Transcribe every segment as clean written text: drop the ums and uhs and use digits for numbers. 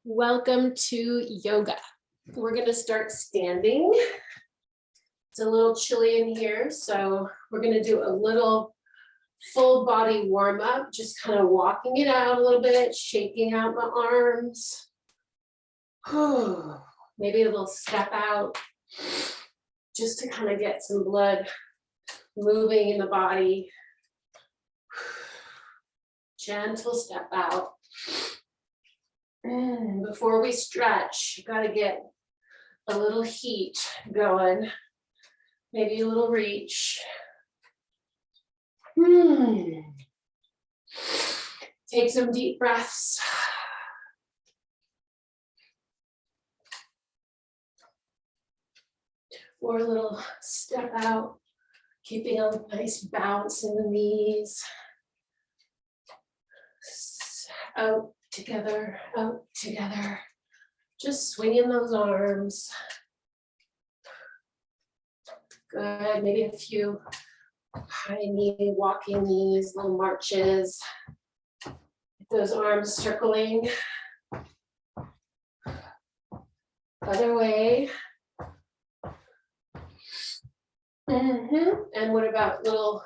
Welcome to yoga. We're going to start standing. It's a little chilly in here, so we're going to do a little full body warm up, just kind of walking it out a little bit, shaking out my arms. Maybe a little step out, just to kind of get some blood moving in the body. Gentle step out. Before we stretch, you gotta get a little heat going, maybe a little reach. Take some deep breaths. Or a little step out, keeping a nice bounce in the knees. Out together, out together. Just swinging those arms. Good, maybe a few high knee, walking knees, little marches. Those arms circling. Other way. And what about little,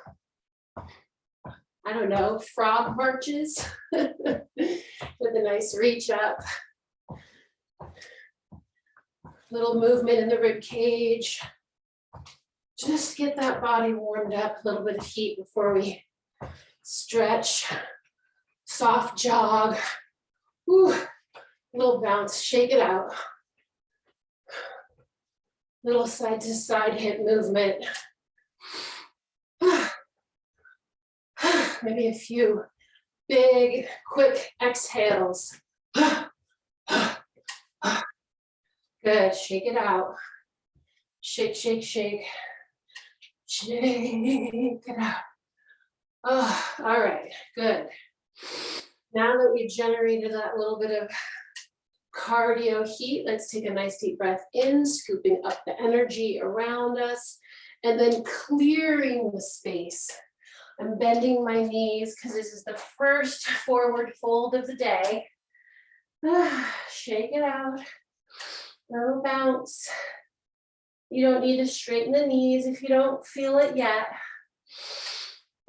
I don't know, frog marches with a nice reach up. Little movement in the rib cage. Just get that body warmed up, a little bit of heat before we stretch. Soft jog. Little bounce, shake it out. Little side to side hip movement. Maybe a few big, quick exhales. Good, shake it out. Shake, shake, shake. Shake it out. Oh, all right, good. Now that we've generated that little bit of cardio heat, let's take a nice deep breath in, scooping up the energy around us, and then clearing the space. I'm bending my knees because this is the first forward fold of the day. Shake it out. Little bounce. You don't need to straighten the knees if you don't feel it yet.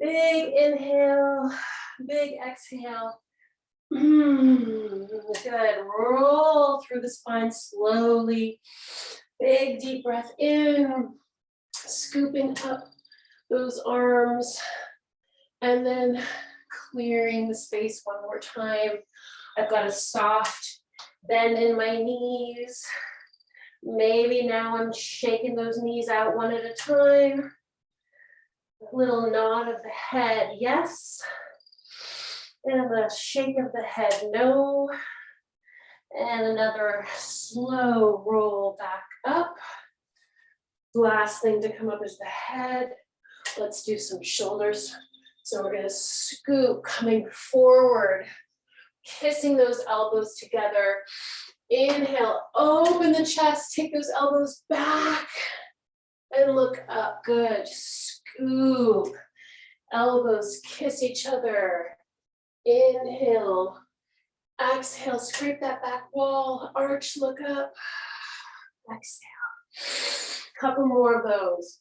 Big inhale, big exhale. Good. Roll through the spine slowly. Big deep breath in, scooping up those arms, and then clearing the space one more time. I've got a soft bend in my knees. Maybe now I'm shaking those knees out one at a time. A little nod of the head, yes. And a shake of the head, no. And another slow roll back up. Last thing to come up is the head. Let's do some shoulders. So we're gonna scoop, coming forward, kissing those elbows together. Inhale, open the chest, take those elbows back and look up, good. Scoop, elbows kiss each other. Inhale, exhale, scrape that back wall, arch, look up, exhale. Couple more of those.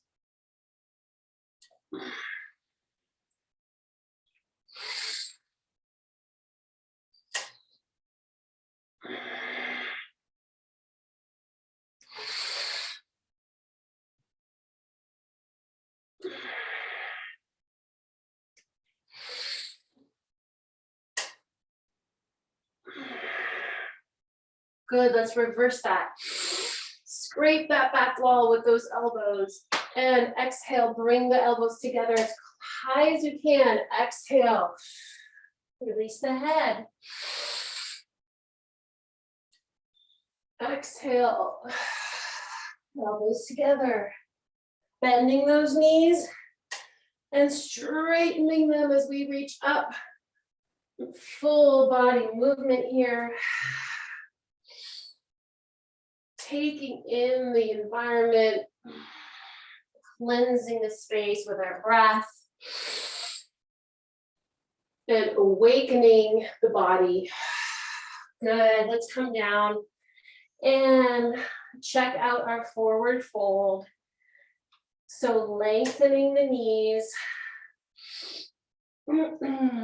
Good, let's reverse that. Scrape that back wall with those elbows. And exhale, bring the elbows together as high as you can. Exhale, release the head. Exhale, elbows together. Bending those knees and straightening them as we reach up. Full body movement here. Taking in the environment, cleansing the space with our breath, and awakening the body. Good, let's come down and check out our forward fold. So lengthening the knees.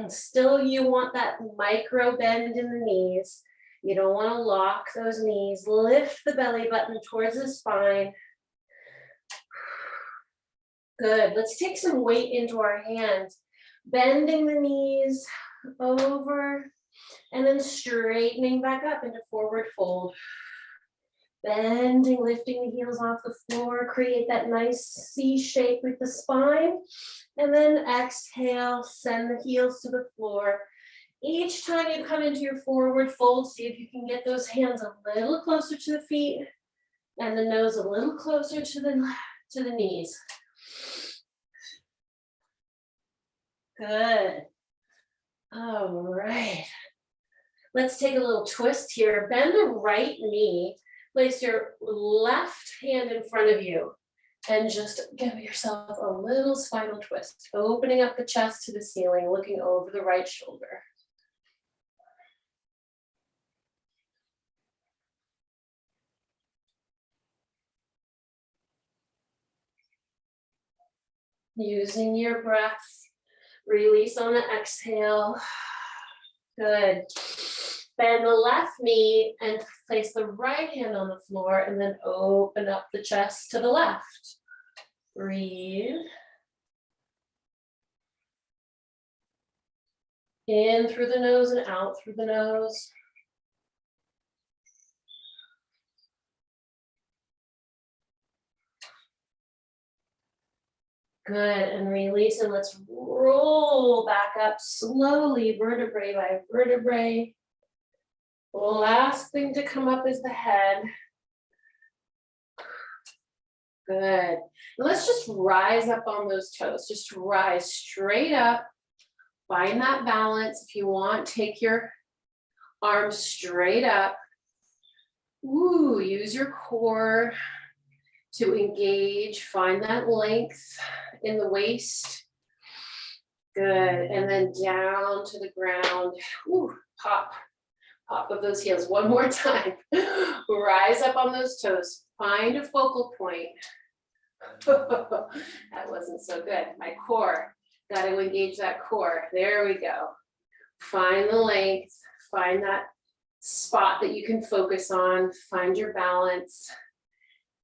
Still, you want that micro bend in the knees. You don't want to lock those knees. Lift the belly button towards the spine. Good. Let's take some weight into our hands. Bending the knees over and then straightening back up into forward fold. Bending, lifting the heels off the floor, create that nice C shape with the spine. And then exhale, send the heels to the floor. Each time you come into your forward fold, see if you can get those hands a little closer to the feet and the nose a little closer to the knees. Good. All right. Let's take a little twist here. Bend the right knee. Place your left hand in front of you and just give yourself a little spinal twist, opening up the chest to the ceiling, looking over the right shoulder. Using your breath, release on the exhale. Good. Bend the left knee and place the right hand on the floor and then open up the chest to the left. Breathe. In through the nose and out through the nose. Good, and release, and let's roll back up slowly, vertebrae by vertebrae. The last thing to come up is the head. Good. And let's just rise up on those toes. Just rise straight up. Find that balance. If you want, take your arms straight up. Ooh, use your core to engage. Find that length in the waist. Good. And then down to the ground. Ooh, pop. Pop of those heels one more time. Rise up on those toes. Find a focal point. That wasn't so good. My core. Got to engage that core. There we go. Find the length. Find that spot that you can focus on. Find your balance.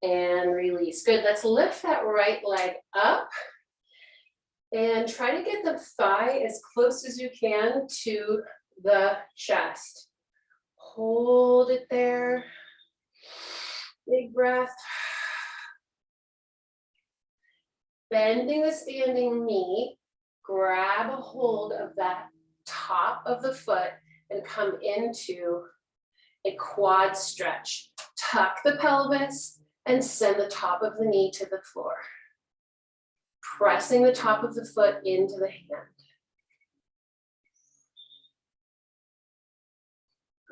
And release. Good. Let's lift that right leg up. And try to get the thigh as close as you can to the chest. Hold it there. Big breath. Bending the standing knee, grab a hold of that top of the foot and come into a quad stretch. Tuck the pelvis and send the top of the knee to the floor. Pressing the top of the foot into the hand.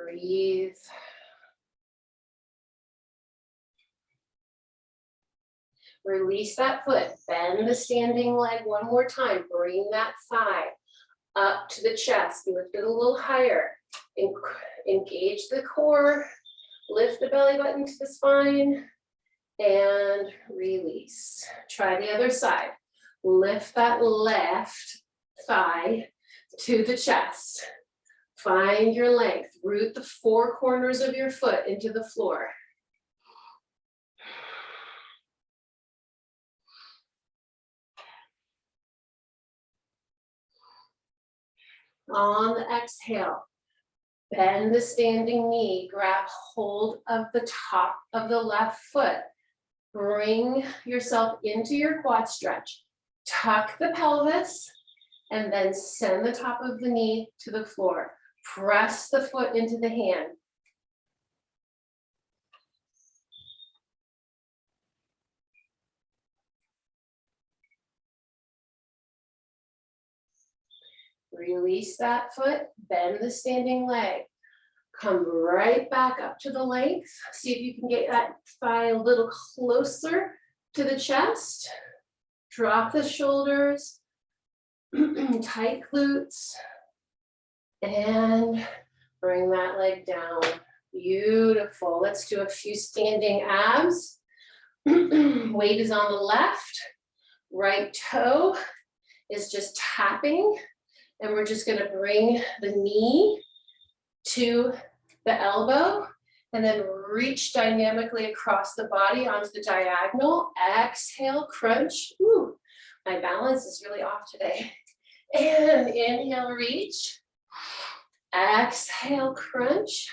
Breathe. Release that foot. Bend the standing leg one more time. Bring that thigh up to the chest. Lift it a little higher. Engage the core. Lift the belly button to the spine. And release. Try the other side. Lift that left thigh to the chest. Find your length. Root the four corners of your foot into the floor. On the exhale, bend the standing knee, grab hold of the top of the left foot. Bring yourself into your quad stretch. Tuck the pelvis and then send the top of the knee to the floor. Press the foot into the hand. Release that foot, bend the standing leg. Come right back up to the length. See if you can get that thigh a little closer to the chest. Drop the shoulders, tight glutes, and Bring that leg down. Beautiful. Let's do a few standing abs. Weight is on the left. Right toe is just tapping. And we're just gonna bring the knee to the elbow and then reach dynamically across the body onto the diagonal. Exhale, crunch. Ooh, my balance is really off today. And inhale, reach. Exhale, crunch.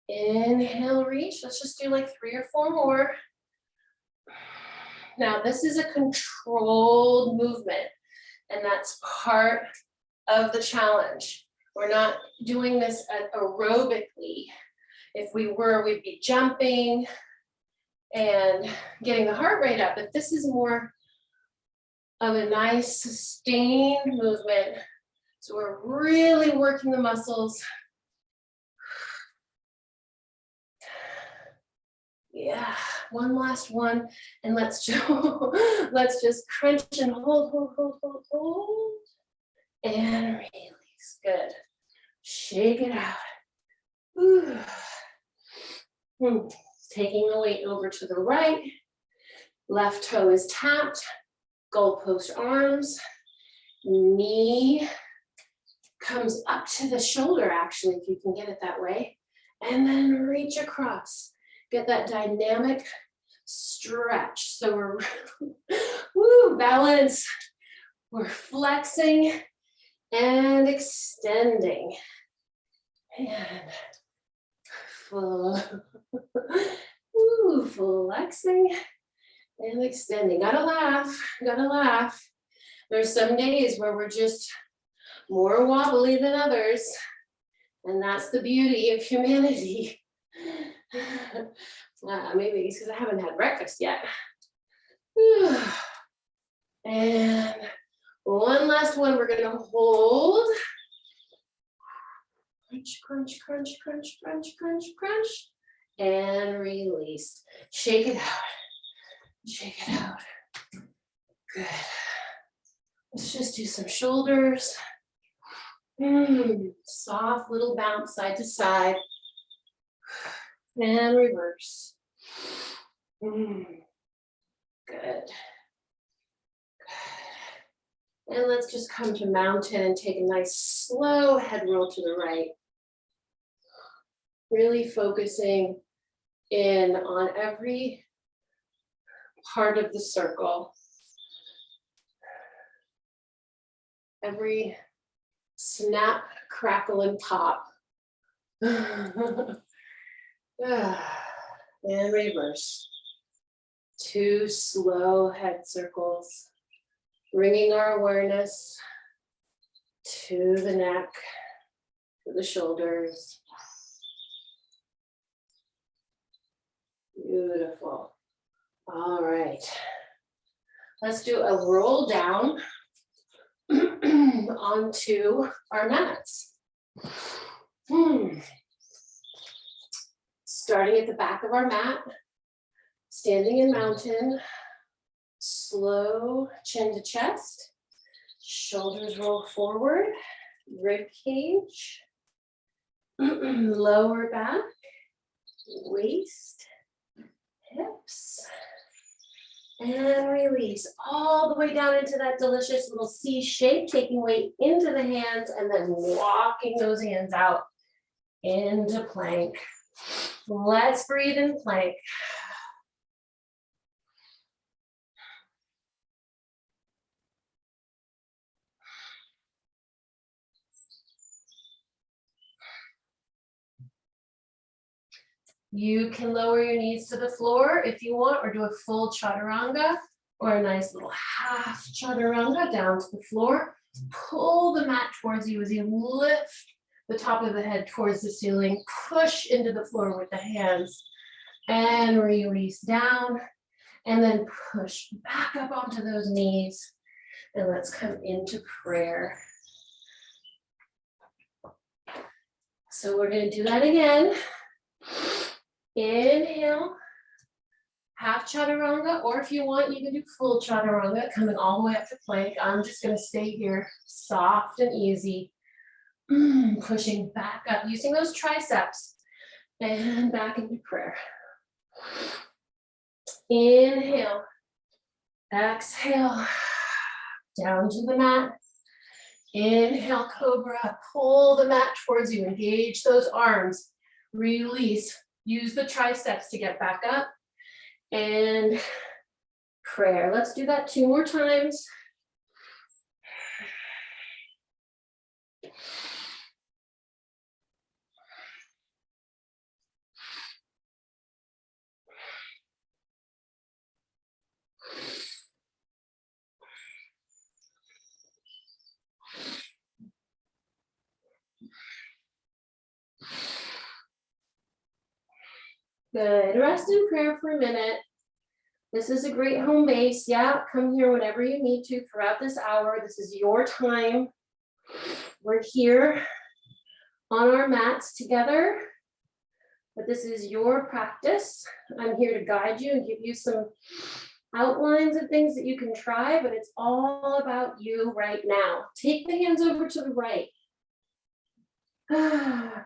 Inhale, reach. Let's just do like 3 or 4 more. Now, this is a controlled movement, and that's part of the challenge. We're not doing this aerobically. If we were, we'd be jumping and getting the heart rate up. But this is more of a nice sustained movement. So we're really working the muscles. Yeah, one last one. And let's just crunch and hold. And release. Good. Shake it out. Ooh. Taking the weight over to the right. Left toe is tapped. Goalpost arms. Knee comes up to the shoulder, actually, if you can get it that way. And then reach across. Get that dynamic stretch. So we're woo, balance. We're flexing and extending. And flexing and extending. Gotta laugh. There's some days where we're just more wobbly than others. And that's the beauty of humanity. Maybe it's because I haven't had breakfast yet. And one last one, we're gonna hold. Crunch, crunch, crunch, crunch, crunch, crunch. And release. Shake it out. Shake it out. Good. Let's just do some shoulders. Soft little bounce side to side. And reverse. Good. Good. And let's just come to mountain and take a nice slow head roll to the right. Really focusing in on every part of the circle. Every snap, crackle, and pop. And reverse. 2 slow head circles. Bringing our awareness to the neck, to the shoulders. Beautiful. All right. Let's do a roll down onto our mats. Starting at the back of our mat, standing in mountain, slow chin to chest, shoulders roll forward, rib cage, lower back, waist, hips, and release all the way down into that delicious little C shape, taking weight into the hands and then walking those hands out into plank. Let's breathe in plank. You can lower your knees to the floor if you want, or do a full chaturanga, or a nice little half chaturanga down to the floor. Pull the mat towards you as you lift the top of the head towards the ceiling. Push into the floor with the hands and release down. And then push back up onto those knees. And let's come into prayer. So we're going to do that again. Inhale, half chaturanga, or if you want, you can do full chaturanga, coming all the way up to plank. I'm just going to stay here, soft and easy. Pushing back up, using those triceps and back into prayer. Inhale, exhale, down to the mat. Inhale, cobra, pull the mat towards you, engage those arms, release, use the triceps to get back up, and prayer. Let's do that 2 more times. Good, rest in prayer for a minute. This is a great home base. Yeah, come here whenever you need to throughout this hour. This is your time. We're here on our mats together, but this is your practice. I'm here to guide you and give you some outlines of things that you can try, but it's all about you right now. Take the hands over to the right.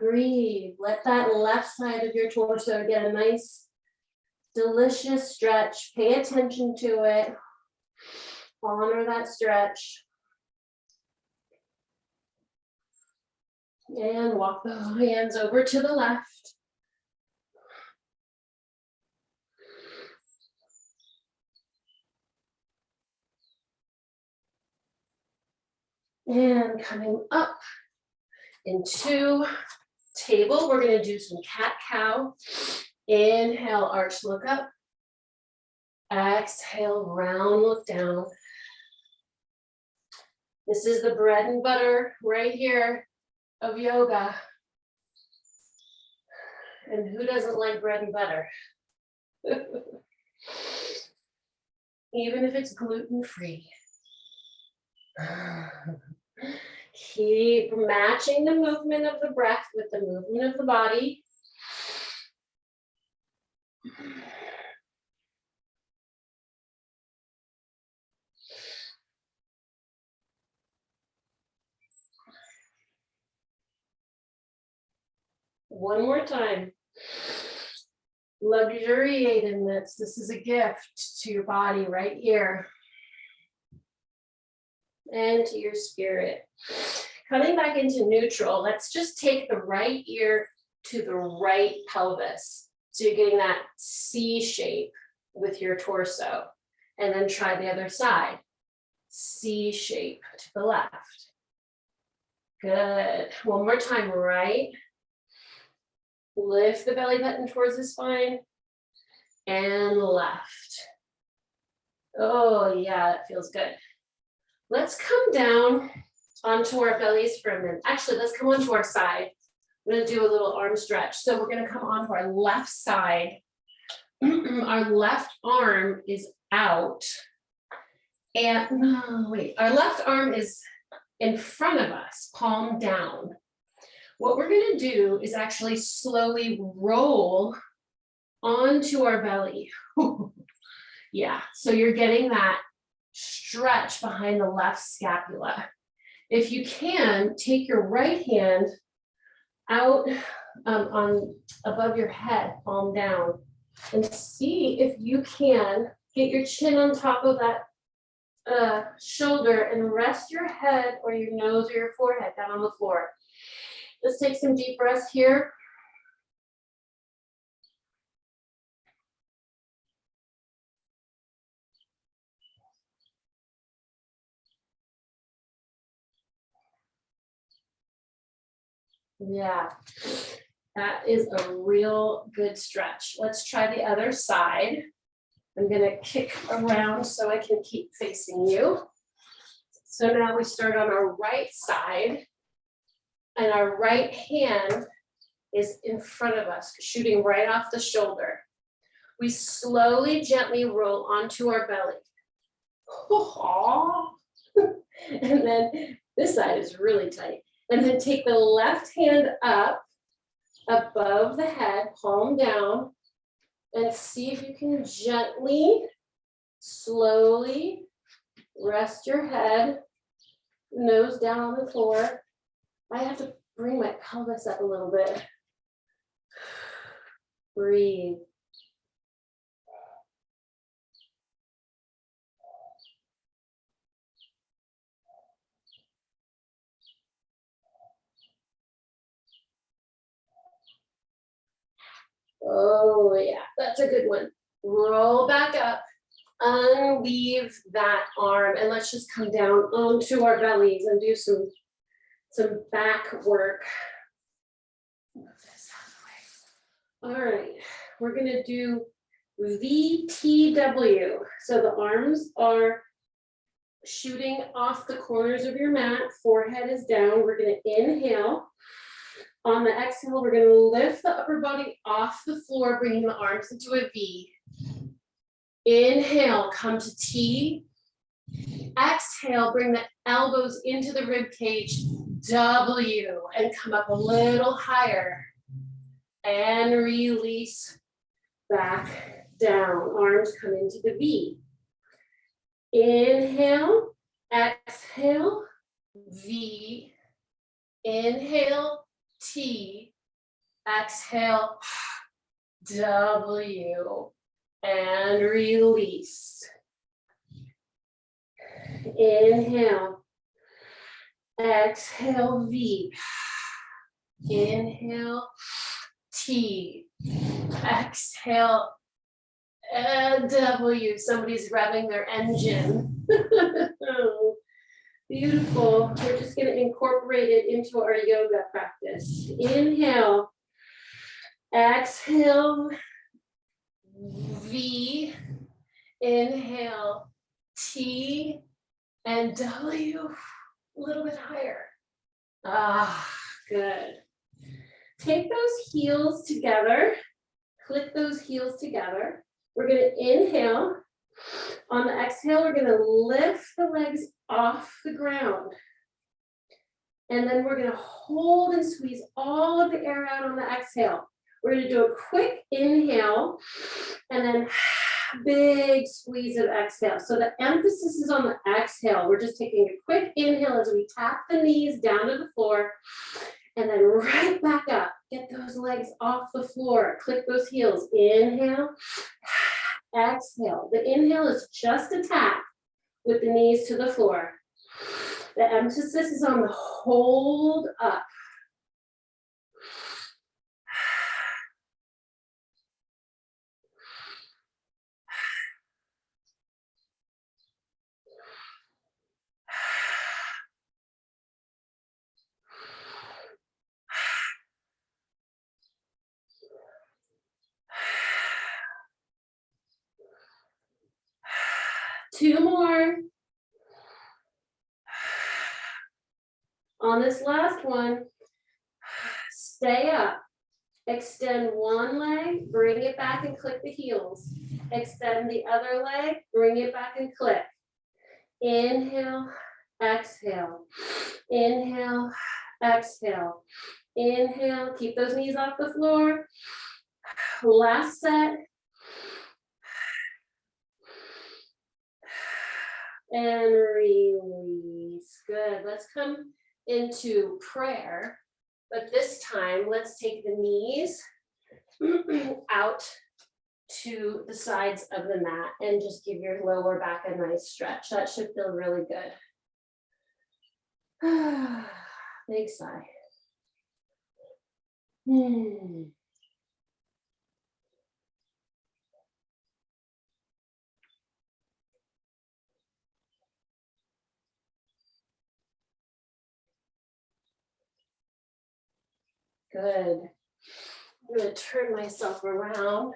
Breathe. Let that left side of your torso get a nice, delicious stretch. Pay attention to it. Honor that stretch. And walk the hands over to the left. And coming up into table, we're going to do some cat-cow. Inhale, arch, look up. Exhale, round, look down. This is the bread and butter right here of yoga. And who doesn't like bread and butter? Even if it's gluten-free. Keep matching the movement of the breath with the movement of the body. One more time. Luxuriate in this. This is a gift to your body right here. And to your spirit. Coming back into neutral, let's just take the right ear to the right pelvis. So you're getting that C shape with your torso. And then try the other side. C shape to the left. Good. One more time, right. Lift the belly button towards the spine. And left. Oh yeah, that feels good. Let's come down onto our bellies for a minute. Actually, let's come onto our side. I'm going to do a little arm stretch. So we're going to come onto our left side. Our left arm is out. And no, wait, our left arm is in front of us, palm down. What we're going to do is actually slowly roll onto our belly. Yeah, so you're getting that stretch behind the left scapula. If you can, take your right hand out on above your head, palm down, and see if you can get your chin on top of that shoulder and rest your head or your nose or your forehead down on the floor. Let's take some deep breaths here. Yeah, that is a real good stretch. Let's try the other side. I'm gonna kick around so I can keep facing you. So now we start on our right side and our right hand is in front of us, shooting right off the shoulder. We slowly, gently roll onto our belly. And then this side is really tight. And then take the left hand up above the head, palm down, and see if you can gently, slowly rest your head, nose down on the floor. I have to bring my pelvis up a little bit. Breathe. Oh yeah, that's a good one. Roll back up, unweave that arm, and let's just come down onto our bellies and do some back work. Move this out of the way. All right, we're gonna do VTW. So the arms are shooting off the corners of your mat, forehead is down. We're gonna inhale. On the exhale, we're gonna lift the upper body off the floor, bringing the arms into a V. Inhale, come to T. Exhale, bring the elbows into the rib cage, W, and come up a little higher. And release back down. Arms come into the V. Inhale, exhale, V. Inhale, T. Exhale, W. And release. Inhale. Exhale, V. Inhale, T. Exhale, W. Somebody's revving their engine. Beautiful. We're just going to incorporate it into our yoga practice. Inhale. Exhale, V. Inhale, T. And W. A little bit higher. Ah, good. Take those heels together. Click those heels together. We're going to inhale. On the exhale, we're going to lift the legs off the ground. And then we're going to hold and squeeze all of the air out on the exhale. We're going to do a quick inhale and then big squeeze of exhale. So the emphasis is on the exhale. We're just taking a quick inhale as we tap the knees down to the floor and then right back up. Get those legs off the floor. Click those heels. Inhale, exhale. The inhale is just a tap with the knees to the floor. The emphasis is on the hold up. Two more. On this last one, stay up. Extend one leg, bring it back and click the heels. Extend the other leg, bring it back and click. Inhale, exhale. Inhale, exhale. Inhale, keep those knees off the floor. Last set. And release. Good. Let's come into prayer. But this time, let's take the knees out to the sides of the mat and just give your lower back a nice stretch. That should feel really good. Big sigh. Good. I'm going to turn myself around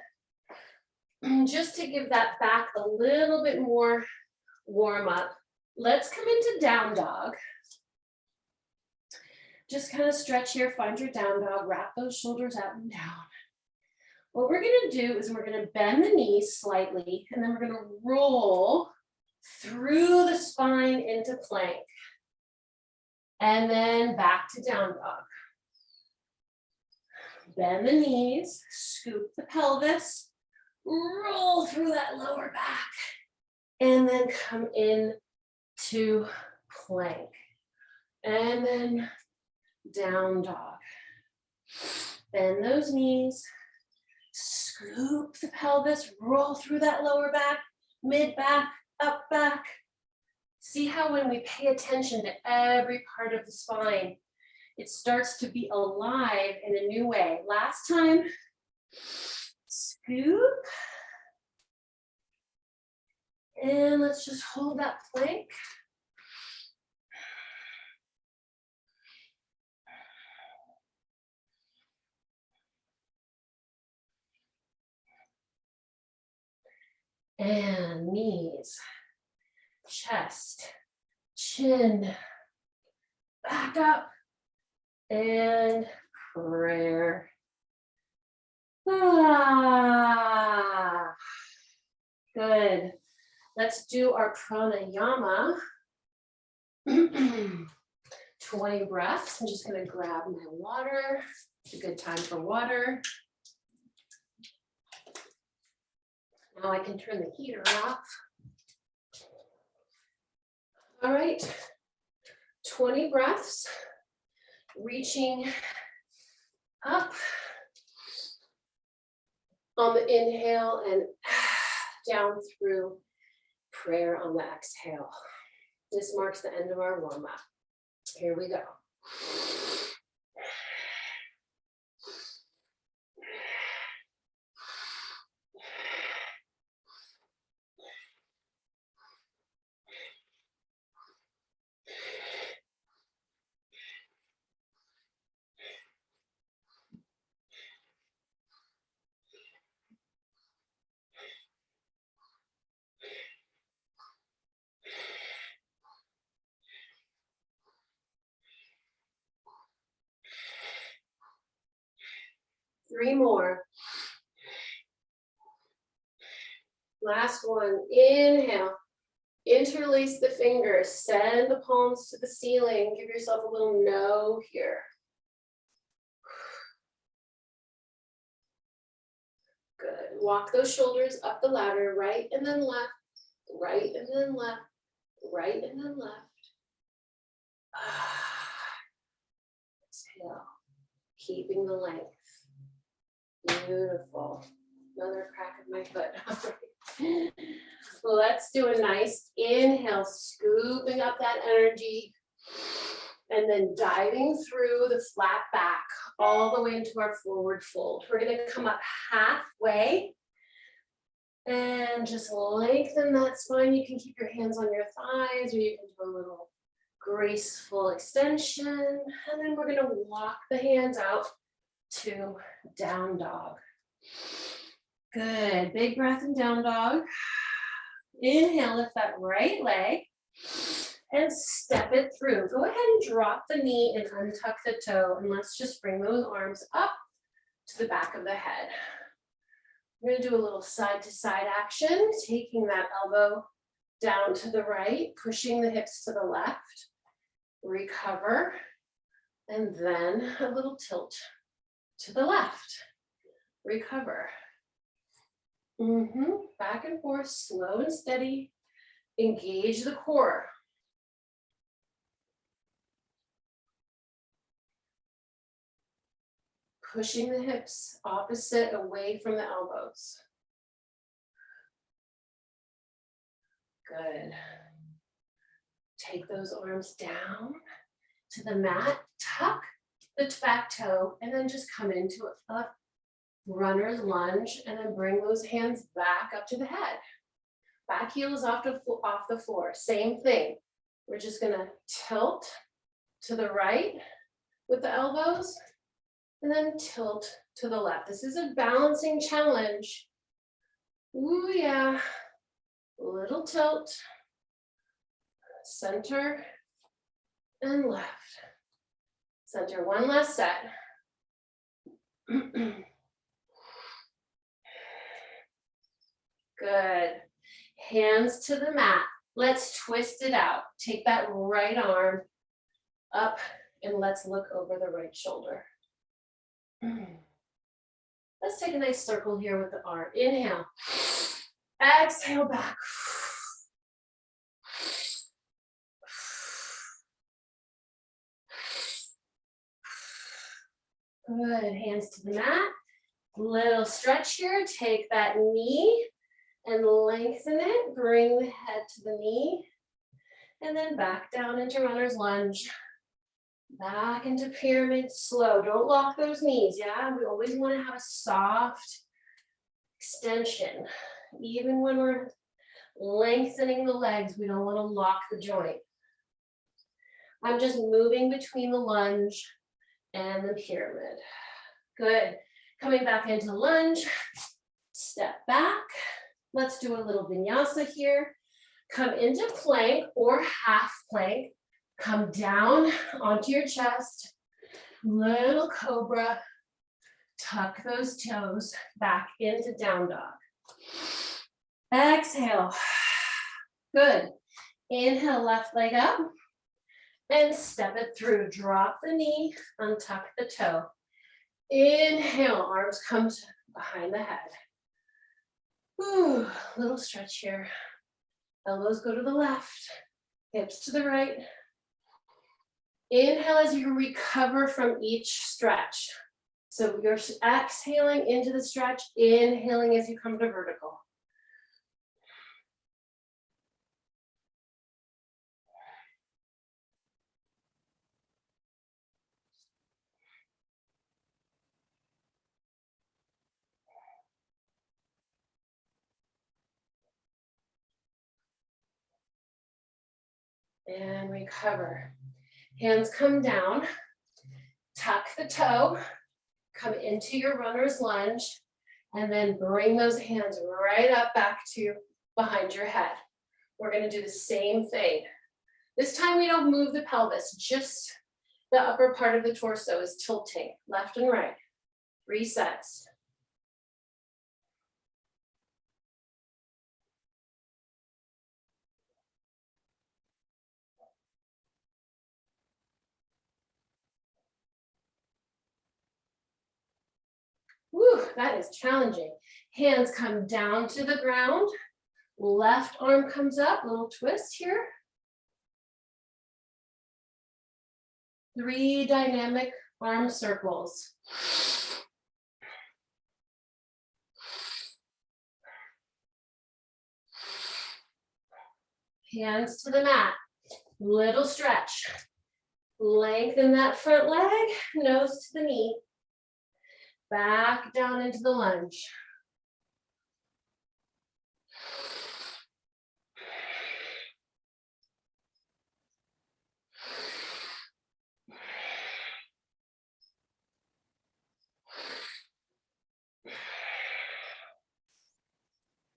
just to give that back a little bit more warm up. Let's come into down dog. Just kind of stretch here, find your down dog, wrap those shoulders out and down. What we're going to do is we're going to bend the knees slightly, and then we're going to roll through the spine into plank. And then back to down dog. Bend the knees, scoop the pelvis, roll through that lower back, and then come in to plank. And then down dog. Bend those knees, scoop the pelvis, roll through that lower back, mid back, up back. See how when we pay attention to every part of the spine, it starts to be alive in a new way. Last time, scoop. And let's just hold that plank. And knees, chest, chin, back up, and prayer. Ah, good. Let's do our pranayama. 20 breaths. I'm just gonna grab my water. It's a good time for water. Now I can turn the heater off. All right, 20 breaths, reaching up on the inhale and down through prayer on the exhale. This marks the end of our warm-up. Here we go. 3 more. Last one, inhale. Interlace the fingers, send the palms to the ceiling. Give yourself a little no here. Good. Walk those shoulders up the ladder, right and then left, right and then left, right and then left. Exhale, keeping the length. Beautiful. Another crack of my foot. Well, let's do a nice inhale, scooping up that energy, and then diving through the flat back all the way into our forward fold. We're going to come up halfway and just lengthen that spine. You can keep your hands on your thighs, or you can do a little graceful extension. And then we're going to walk the hands out to down dog. Good. Big breath in down dog. Inhale, lift that right leg and step it through. Go ahead and drop the knee and untuck the toe, and let's just bring those arms up to the back of the head. We're going to do a little side to side action, taking that elbow down to the right, pushing the hips to the left, recover, and then a little tilt to the left, recover. Back and forth, slow and steady. Engage the core. Pushing the hips opposite away from the elbows. Good. Take those arms down to the mat, tuck the back toe, and then just come into a runner's lunge, and then bring those hands back up to the head. Back heel is off the floor. Same thing. We're just gonna tilt to the right with the elbows, and then tilt to the left. This is a balancing challenge. Ooh, yeah. Little tilt, center, and left. Center, one last set. Good. Hands to the mat. Let's twist it out. Take that right arm up and let's look over the right shoulder. Let's take a nice circle here with the arm. Inhale. Exhale back. Good, hands to the mat. Little stretch here, take that knee and lengthen it, bring the head to the knee, and then back down into runner's lunge. Back into pyramid, slow, don't lock those knees, yeah? We always wanna have a soft extension. Even when we're lengthening the legs, we don't wanna lock the joint. I'm just moving between the lunge and the pyramid. Good. Coming back into lunge, step back. Let's do a little vinyasa here. Come into plank or half plank. Come down onto your chest. Little cobra. Tuck those toes back into down dog. Exhale. Good. Inhale, left leg up. And step it through. Drop the knee, untuck the toe. Inhale, arms come behind the head. Ooh, little stretch here. Elbows go to the left, hips to the right. Inhale as you recover from each stretch. So you're exhaling into the stretch, inhaling as you come to vertical. And recover. Hands come down, tuck the toe, come into your runner's lunge, and then bring those hands right up back to behind your head. We're gonna do the same thing. This time we don't move the pelvis, just the upper part of the torso is tilting, left and right. 3 sets. Whew, that is challenging. Hands come down to the ground. Left arm comes up, little twist here. 3 dynamic arm circles. Hands to the mat. Little stretch. Lengthen that front leg, nose to the knee. Back down into the lunge.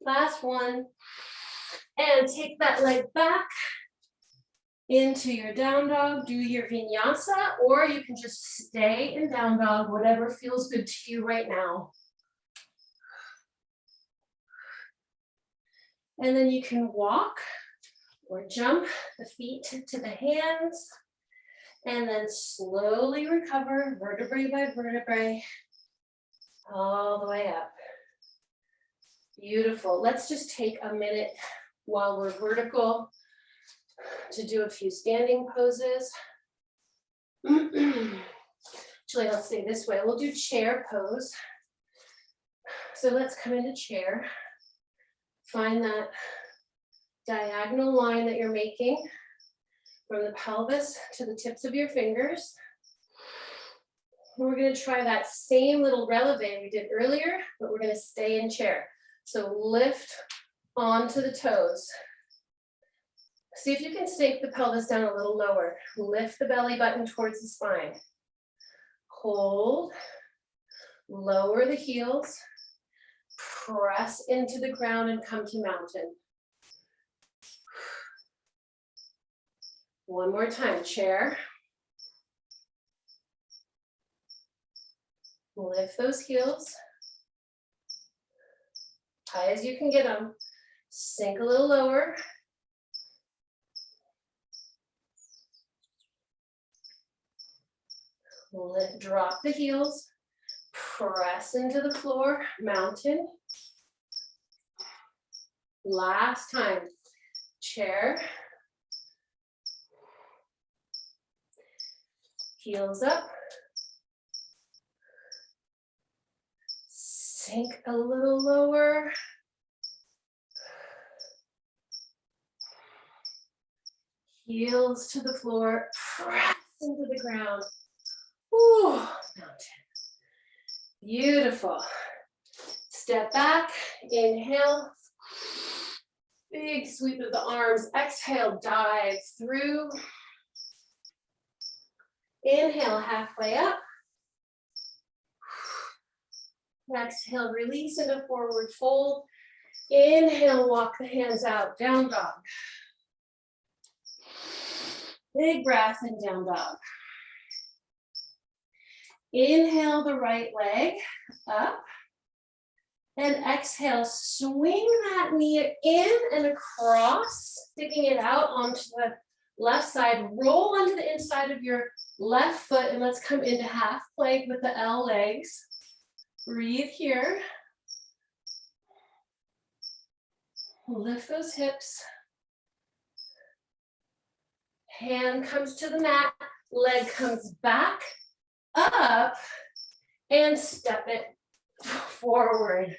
Last one. And take that leg back into your down dog. Do your vinyasa, or you can just stay in down dog, whatever feels good to you right now. And then you can walk or jump the feet to the hands, and then slowly recover vertebrae by vertebrae all the way up. Beautiful. Let's just take a minute while we're vertical to do a few standing poses. Actually, I'll stay this way. We'll do chair pose. So let's come into chair. Find that diagonal line that you're making from the pelvis to the tips of your fingers. We're going to try that same little releve we did earlier, but we're going to stay in chair. So lift onto the toes. See if you can sink the pelvis down a little lower. Lift the belly button towards the spine. Hold, lower the heels, press into the ground and come to mountain. One more time, chair. Lift those heels. High as you can get them. Sink a little lower. Drop the heels. Press into the floor, mountain. Last time, chair. Heels up. Sink a little lower. Heels to the floor, press into the ground. Ooh, mountain. Beautiful. Step back, inhale. Big sweep of the arms. Exhale, dive through. Inhale, halfway up. Exhale, release into forward fold. Inhale, walk the hands out, down dog. Big breath and down dog. Inhale the right leg up. And exhale, swing that knee in and across, sticking it out onto the left side. Roll onto the inside of your left foot and let's come into half plank with the L legs. Breathe here. Lift those hips. Hand comes to the mat, leg comes back, up, and step it forward.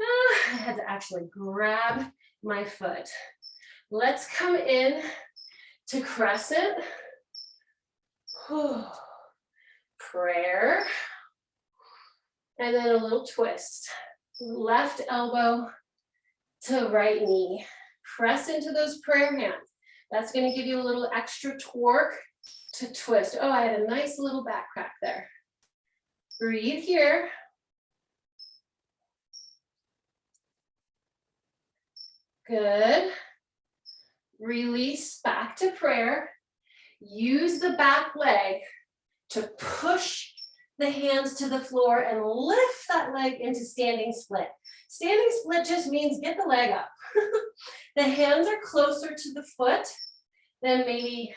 I had to actually grab my foot. Let's come in to crescent. Prayer. And then a little twist. Left elbow to right knee. Press into those prayer hands. That's going to give you a little extra torque to twist. Oh, I had a nice little back crack there. Breathe here. Good. Release back to prayer. Use the back leg to push the hands to the floor and lift that leg into standing split. Standing split just means get the leg up. The hands are closer to the foot than maybe,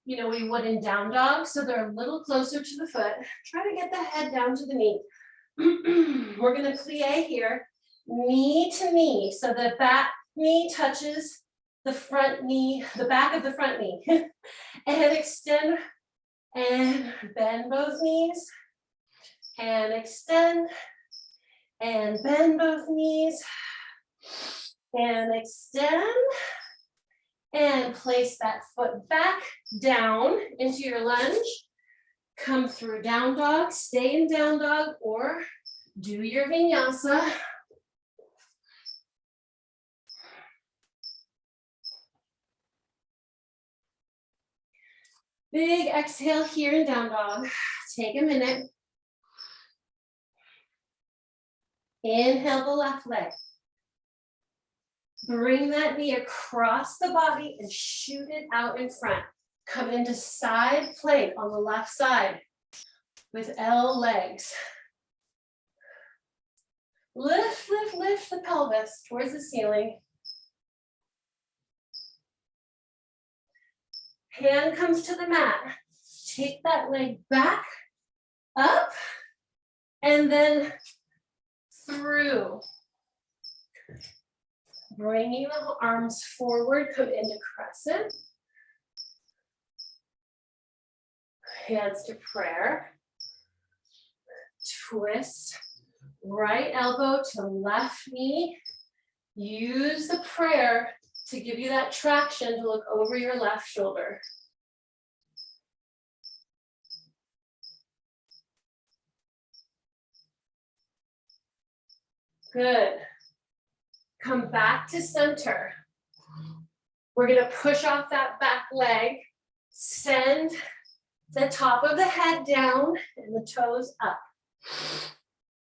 we would in down dog. So they're a little closer to the foot. Try to get the head down to the knee. We're going to plie here, knee to knee. So the back knee touches the front knee, the back of the front knee. And extend and bend both knees. And extend and bend both knees. And extend. And place that foot back down into your lunge. Come through down dog, stay in down dog, or do your vinyasa. Big exhale here in down dog. Take a minute. Inhale the left leg. Bring that knee across the body and shoot it out in front. Come into side plank on the left side with L legs. Lift, lift, lift the pelvis towards the ceiling. Hand comes to the mat. Take that leg back, up, and then through. Bringing the arms forward, come into crescent. Hands to prayer. Twist. Right elbow to left knee. Use the prayer to give you that traction to look over your left shoulder. Good. Come back to center. We're going to push off that back leg. Send the top of the head down and the toes up.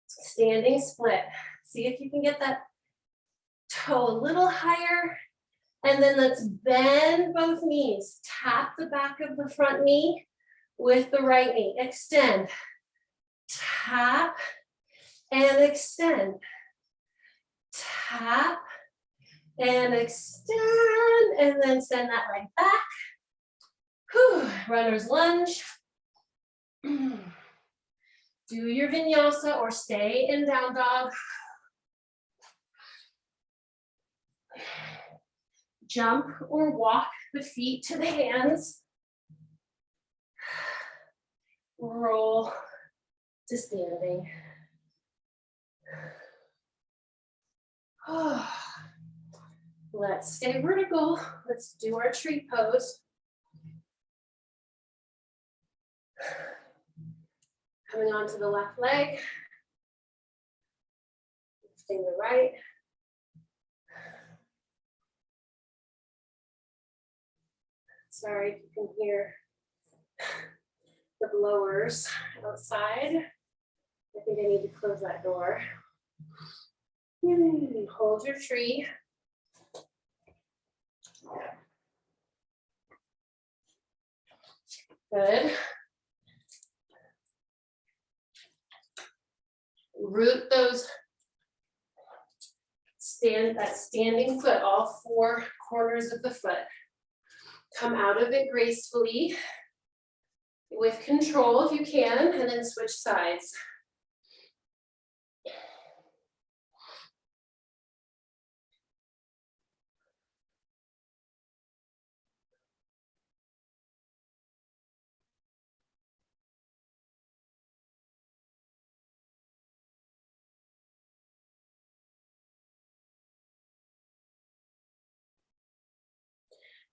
Standing split. See if you can get that toe a little higher. And then let's bend both knees. Tap the back of the front knee with the right knee. Extend. Tap and extend. Tap and extend. And then send that leg back. Whew. Runner's lunge. Do your vinyasa or stay in down dog. Jump or walk the feet to the hands. Roll to standing. Let's stay vertical. Let's do our tree pose. Coming onto the left leg. Lifting the right. Sorry if you can hear the blowers outside. I think I need to close that door. Hold your tree. Good. Root those that standing foot, all four corners of the foot. Come out of it gracefully with control if you can, and then switch sides.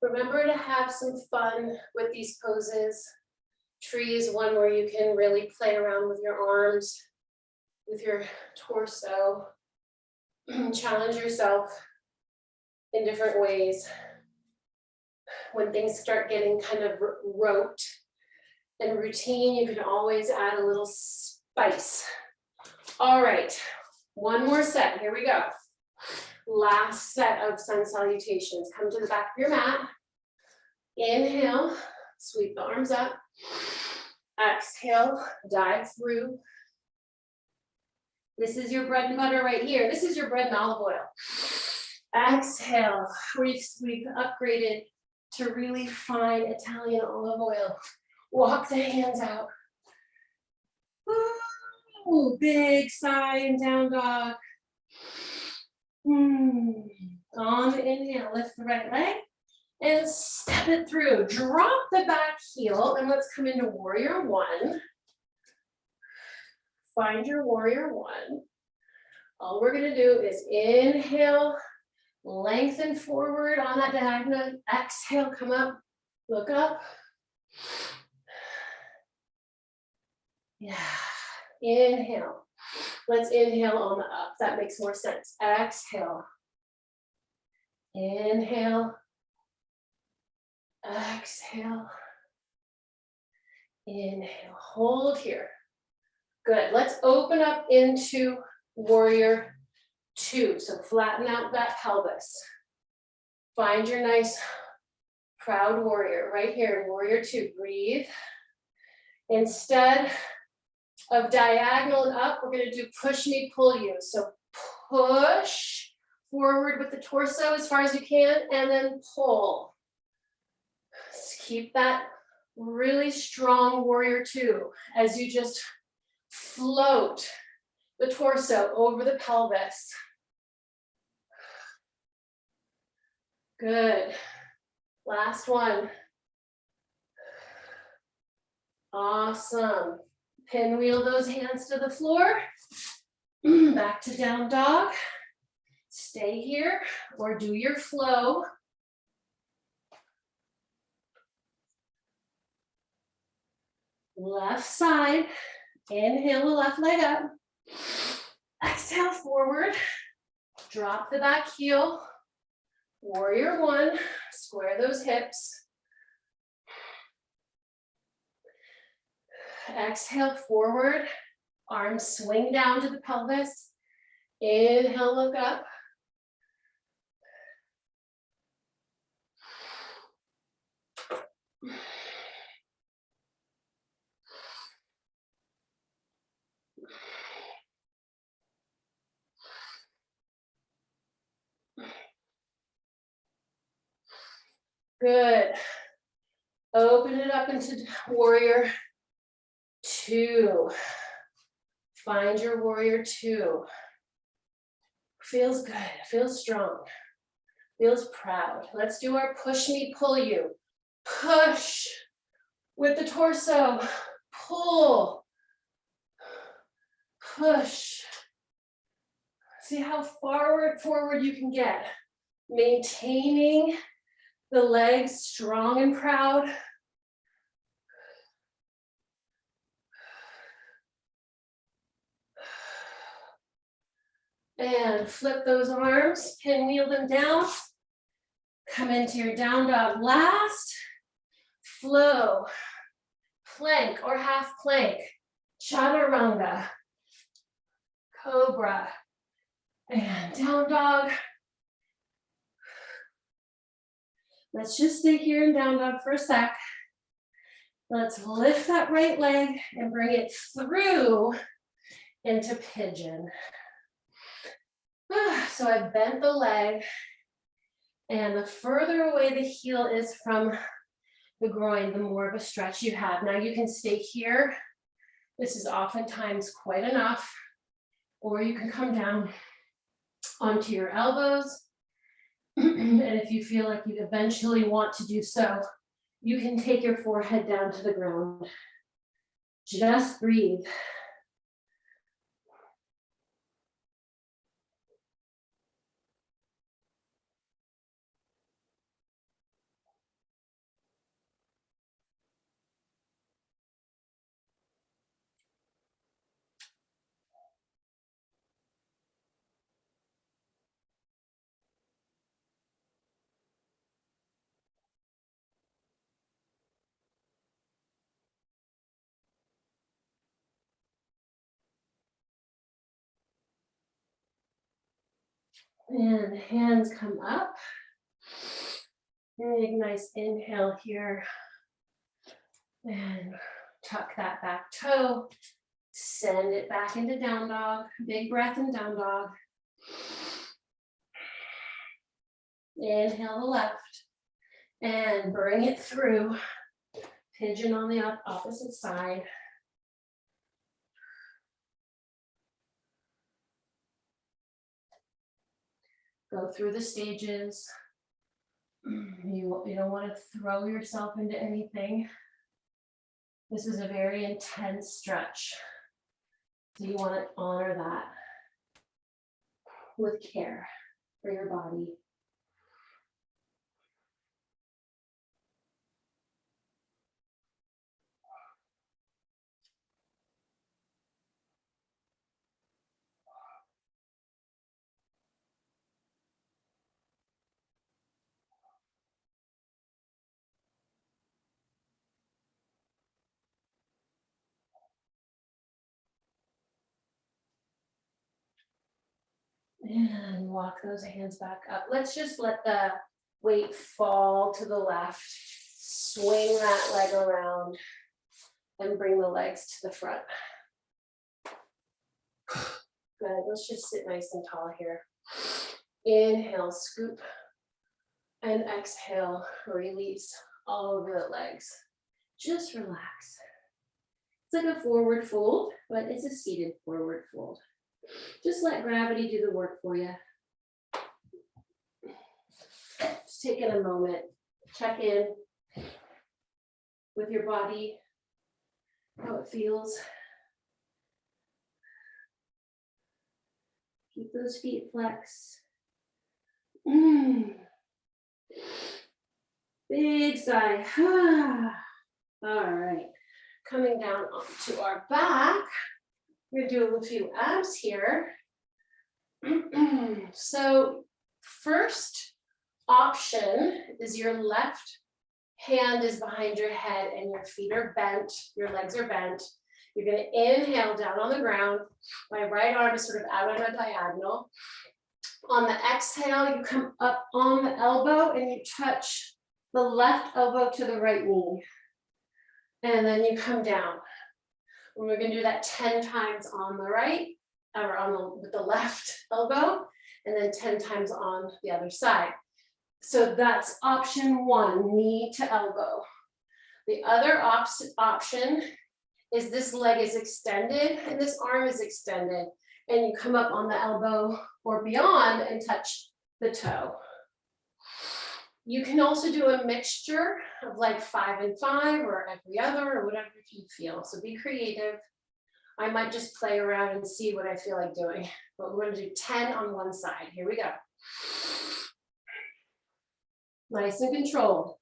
Remember to have some fun with these poses. Tree is one where you can really play around with your arms, with your torso, challenge yourself in different ways. When things start getting kind of rote and routine, you can always add a little spice. All right, one more set, here we go. Last set of sun salutations. Come to the back of your mat. Inhale, sweep the arms up. Exhale, dive through. This is your bread and butter right here. This is your bread and olive oil. Exhale, we've upgraded to really fine Italian olive oil. Walk the hands out. Ooh, big sigh and down dog. On the inhale, lift the right leg and step it through. Drop the back heel and let's come into warrior one. Find your warrior one. All we're gonna do is inhale, lengthen forward on that diagonal. Exhale, come up, look up. Yeah, inhale. Let's inhale on the up. That makes more sense. Exhale. Inhale. Exhale. Inhale. Hold here. Good. Let's open up into warrior two. So flatten out that pelvis. Find your nice proud warrior right here. Warrior two. Breathe. Instead of diagonal and up, we're going to do push me, pull you. So push forward with the torso as far as you can, and then pull. Just keep that really strong warrior two as you just float the torso over the pelvis. Good. Last one. Awesome. Pinwheel those hands to the floor. Back to down dog. Stay here or do your flow. Left side. Inhale the left leg up. Exhale forward. Drop the back heel. Warrior one. Square those hips. Exhale forward, arms swing down to the pelvis. Inhale, look up. Good. Open it up into warrior two. Find your warrior two. Feels good, feels strong, feels proud. Let's do our push me, pull you. Push with the torso, pull, push. See how forward you can get. Maintaining the legs strong and proud. And flip those arms, pinwheel them down. Come into your down dog last. Flow, plank or half plank, chaturanga, cobra, and down dog. Let's just stay here in down dog for a sec. Let's lift that right leg and bring it through into pigeon. So I bent the leg, and the further away the heel is from the groin, the more of a stretch you have. Now you can stay here. This is oftentimes quite enough, or you can come down onto your elbows. And if you feel like you eventually want to do so, you can take your forehead down to the ground. Just breathe. And hands come up. Big nice inhale here. And tuck that back toe. Send it back into down dog. Big breath in down dog. Inhale the left. And bring it through. Pigeon on the opposite side. Go through the stages. You don't want to throw yourself into anything. This is a very intense stretch. So you want to honor that with care for your body. And walk those hands back up. Let's just let the weight fall to the left. Swing that leg around and bring the legs to the front. Good, let's just sit nice and tall here. Inhale, scoop. And exhale, release all over the legs. Just relax. It's like a forward fold, but it's a seated forward fold. Just let gravity do the work for you. Just taking a moment, check in with your body, how it feels. Keep those feet flexed. Big sigh. All right, coming down onto our back. We're gonna do a few abs here. So first option is your left hand is behind your head and your feet are bent, your legs are bent. You're gonna inhale down on the ground. My right arm is sort of out on a diagonal. On the exhale, you come up on the elbow and you touch the left elbow to the right knee. And then you come down. And we're gonna do that 10 times on the right, or with the left elbow, and then 10 times on the other side. So that's option one, knee to elbow. The other option is this leg is extended and this arm is extended, and you come up on the elbow or beyond and touch the toe. You can also do a mixture of like 5 and 5 or every other or whatever you feel. So be creative. I might just play around and see what I feel like doing. But we're gonna do 10 on one side. Here we go. Nice and controlled.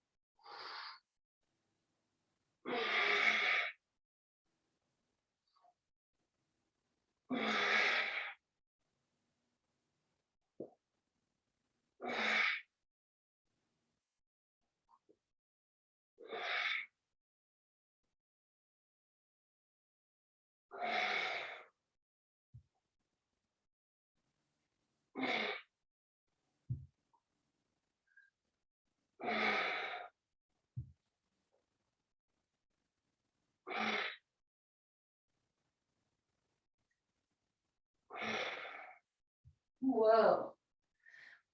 Whoa.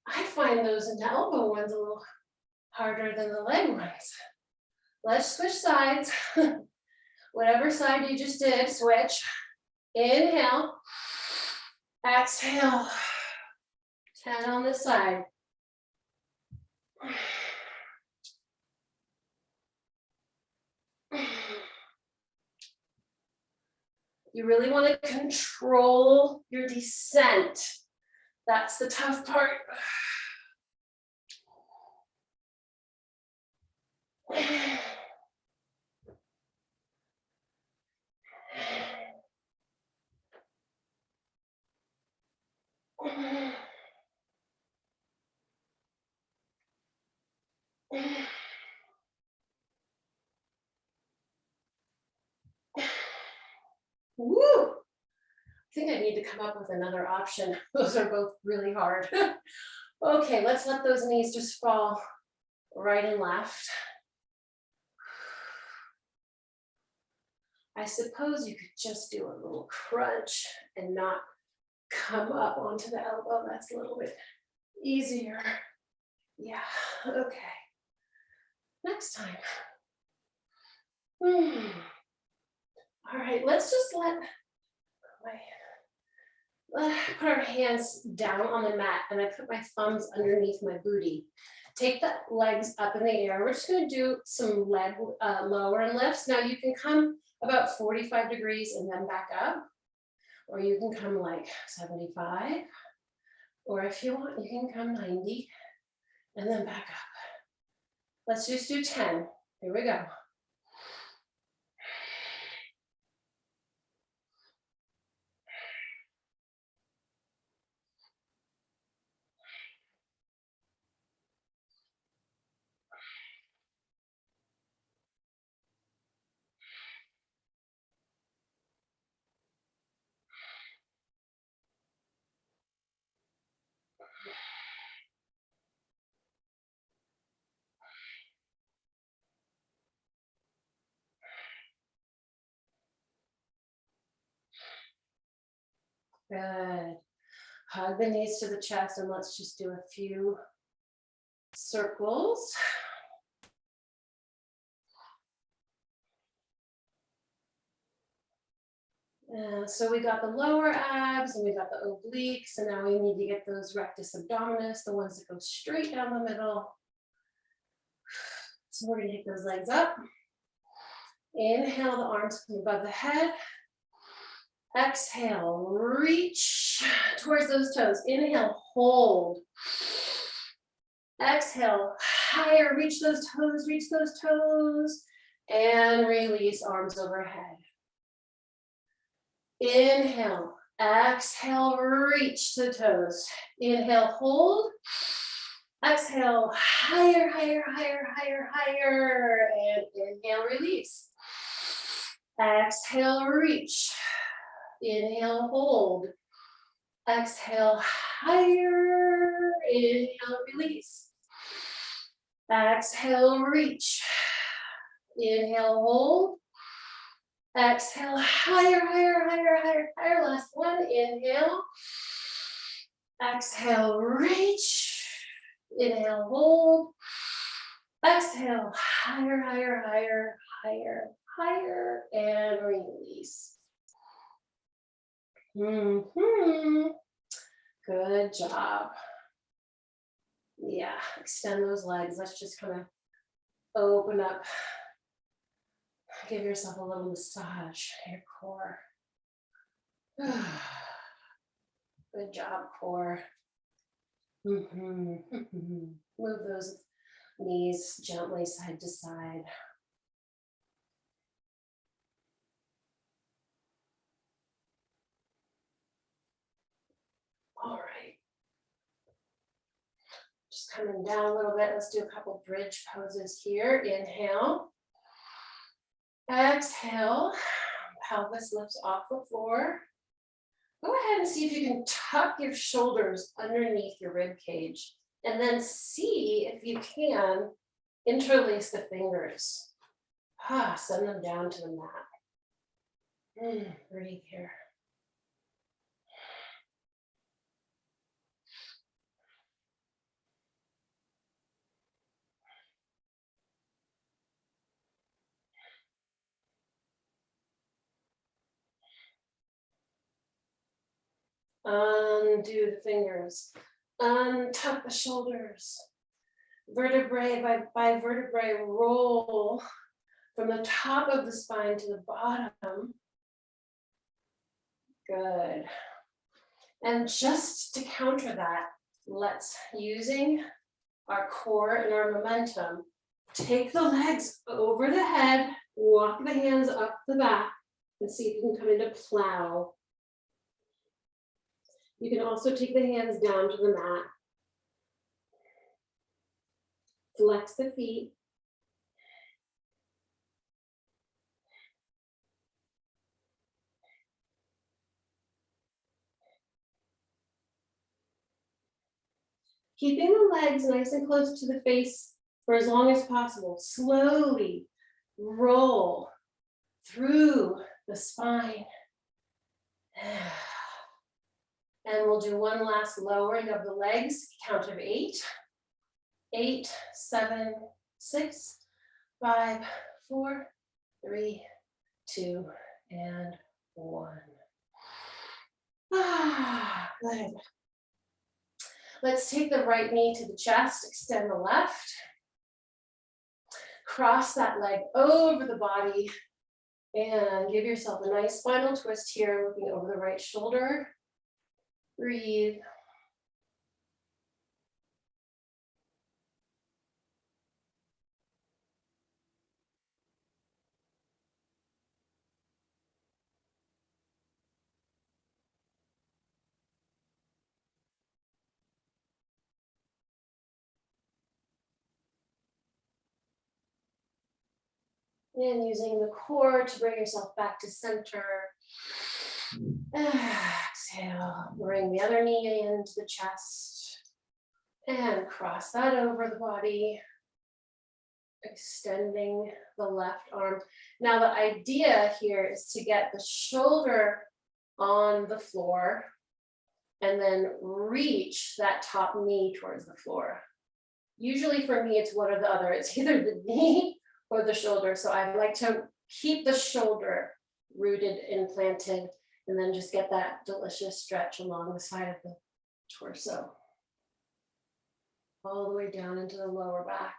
I find those elbow ones a little harder than the leg ones. Let's switch sides. Whatever side you just did, switch. Inhale. Exhale. 10 on this side. You really want to control your descent. That's the tough part. Woo! I think I need to come up with another option. Those are both really hard. Okay, let's let those knees just fall right and left. I suppose you could just do a little crunch and not come up onto the elbow. That's a little bit easier. Yeah, okay. Next time. All right, let's just put our hands down on the mat, and I put my thumbs underneath my booty. Take the legs up in the air. We're just gonna do some leg lower lifts. Now you can come about 45 degrees and then back up, or you can come like 75, or if you want, you can come 90 and then back up. Let's just do 10. Here we go. Good. Hug the knees to the chest, and let's just do a few circles. So we got the lower abs and we got the obliques, and now we need to get those rectus abdominis, the ones that go straight down the middle. So we're gonna take those legs up. Inhale, the arms come above the head. Exhale, reach towards those toes. Inhale, hold. Exhale, higher, reach those toes, and release, arms overhead. Inhale, exhale, reach to the toes. Inhale, hold. Exhale, higher, higher, higher, higher, higher, and inhale, release. Exhale, reach. Inhale, hold. Exhale, higher. Inhale, release. Exhale, reach. Inhale, hold. Exhale, higher, higher, higher, higher, higher. Last one. Inhale. Exhale, reach. Inhale, hold. Exhale, higher, higher, higher, higher, higher, and release. Good job. Yeah, extend those legs. Let's just kind of open up. Give yourself a little massage in your core. Good job, core. Move those knees gently side to side. All right. Just coming down a little bit. Let's do a couple bridge poses here. Inhale. Exhale. Pelvis lifts off the floor. Go ahead and see if you can tuck your shoulders underneath your rib cage, and then see if you can interlace the fingers. Send them down to the mat. Breathe here. Undo the fingers. Untuck the shoulders. Vertebrae by vertebrae roll from the top of the spine to the bottom. Good. And just to counter that, let's, using our core and our momentum, take the legs over the head, walk the hands up the back, and see if you can come into plow. You can also take the hands down to the mat. Flex the feet. Keeping the legs nice and close to the face for as long as possible. Slowly roll through the spine. And we'll do one last lowering of the legs, count of 8. 8, 7, 6, 5, 4, 3, 2, and 1. Good. Let's take the right knee to the chest, extend the left. Cross that leg over the body and give yourself a nice spinal twist here, looking over the right shoulder. Breathe. And using the core to bring yourself back to center. Exhale, bring the other knee into the chest and cross that over the body, extending the left arm. Now the idea here is to get the shoulder on the floor and then reach that top knee towards the floor. Usually for me, it's one or the other. It's either the knee or the shoulder. So I like to keep the shoulder rooted and planted, and then just get that delicious stretch along the side of the torso. All the way down into the lower back.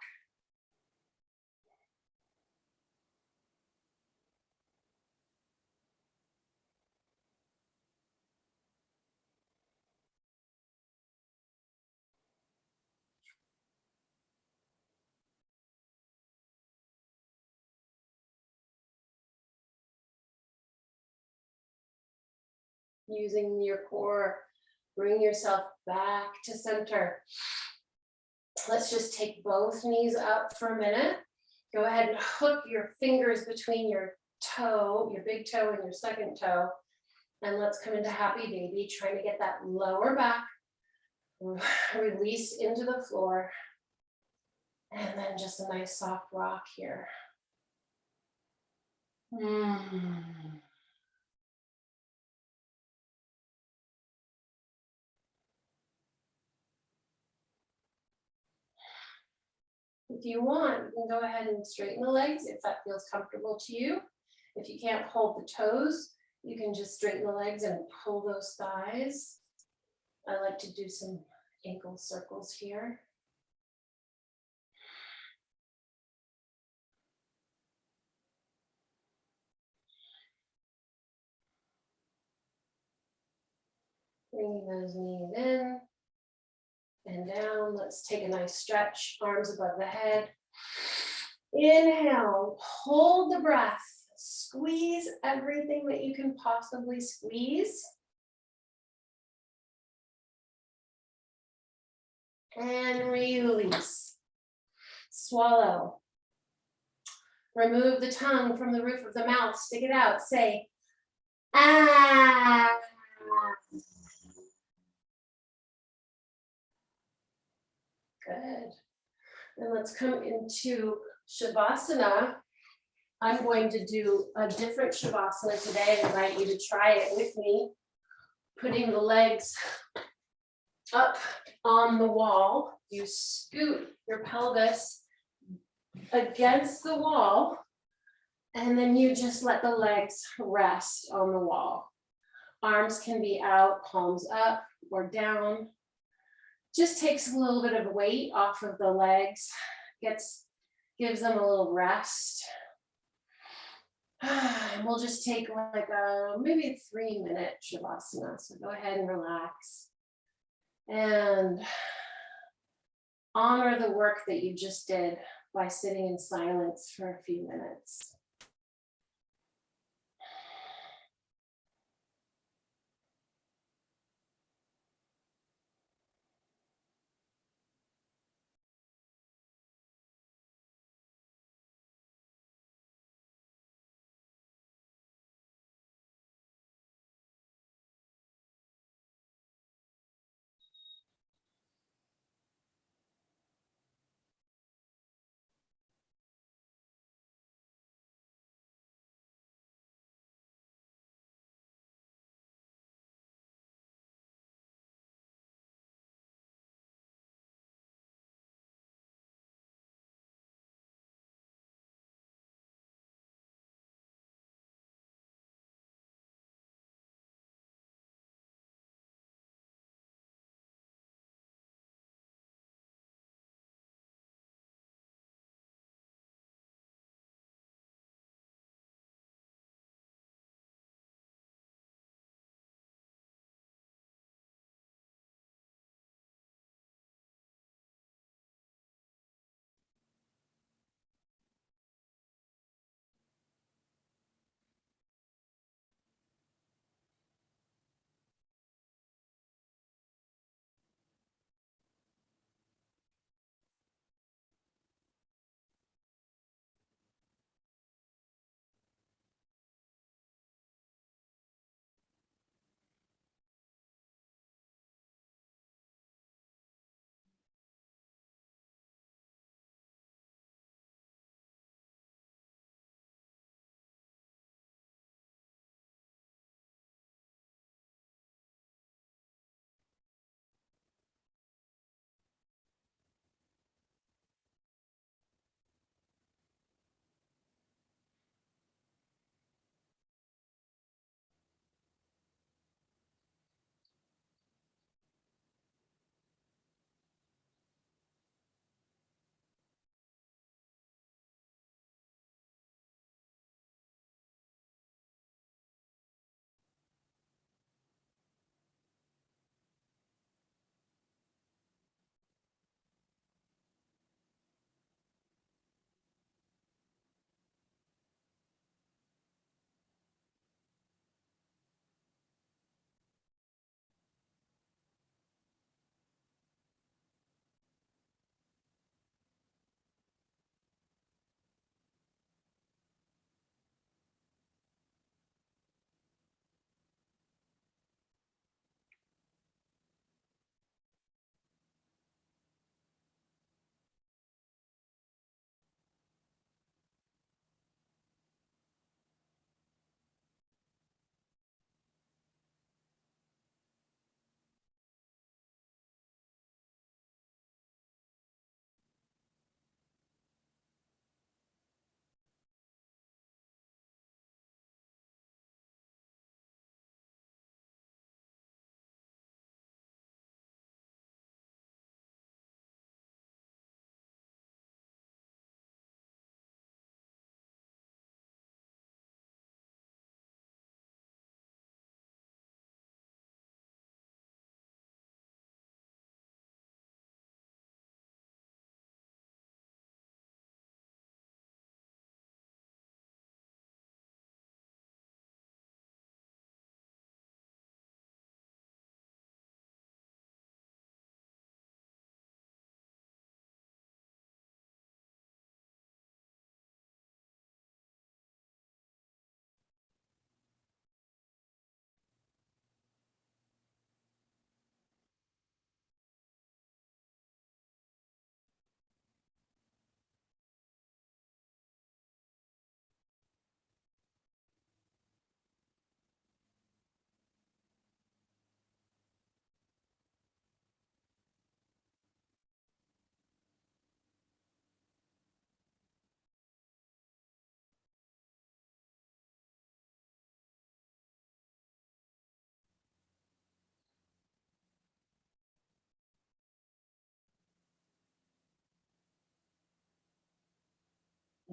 Using your core, bring yourself back to center. Let's just take both knees up for a minute. Go ahead and hook your fingers between your toe, your big toe and your second toe. And let's come into happy baby, trying to get that lower back released into the floor. And then just a nice soft rock here. If you want, you can go ahead and straighten the legs if that feels comfortable to you. If you can't hold the toes, you can just straighten the legs and pull those thighs. I like to do some ankle circles here. Bringing those knees in and down. Let's take a nice stretch, arms above the head. Inhale, hold the breath. Squeeze everything that you can possibly squeeze. And release. Swallow. Remove the tongue from the roof of the mouth. Stick it out. Say, ah. Good. And let's come into Shavasana. I'm going to do a different Shavasana today. I invite you to try it with me. Putting the legs up on the wall. You scoot your pelvis against the wall, and then you just let the legs rest on the wall. Arms can be out, palms up or down. Just takes a little bit of weight off of the legs, gives them a little rest. And we'll just take like maybe a 3-minute Shavasana. So go ahead and relax. And honor the work that you just did by sitting in silence for a few minutes.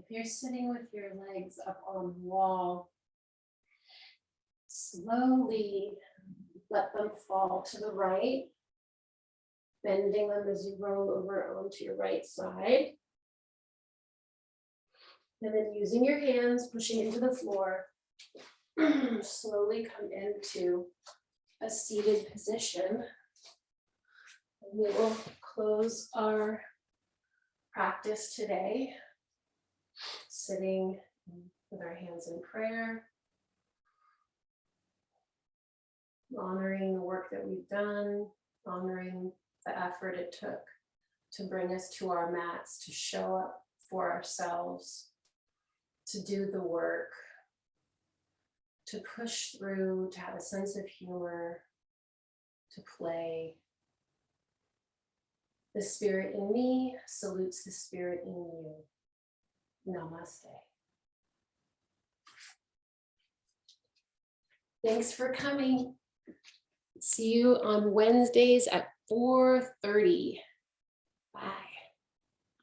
you're sitting with your legs up on the wall, slowly let them fall to the right, bending them as you roll over onto your right side. And then using your hands, pushing into the floor, slowly come into a seated position. And we will close our practice today, sitting with our hands in prayer, honoring the work that we've done, honoring the effort it took to bring us to our mats, to show up for ourselves, to do the work, to push through, to have a sense of humor, to play. The spirit in me salutes the spirit in you. Namaste. Thanks for coming. See you on Wednesdays at 4:30.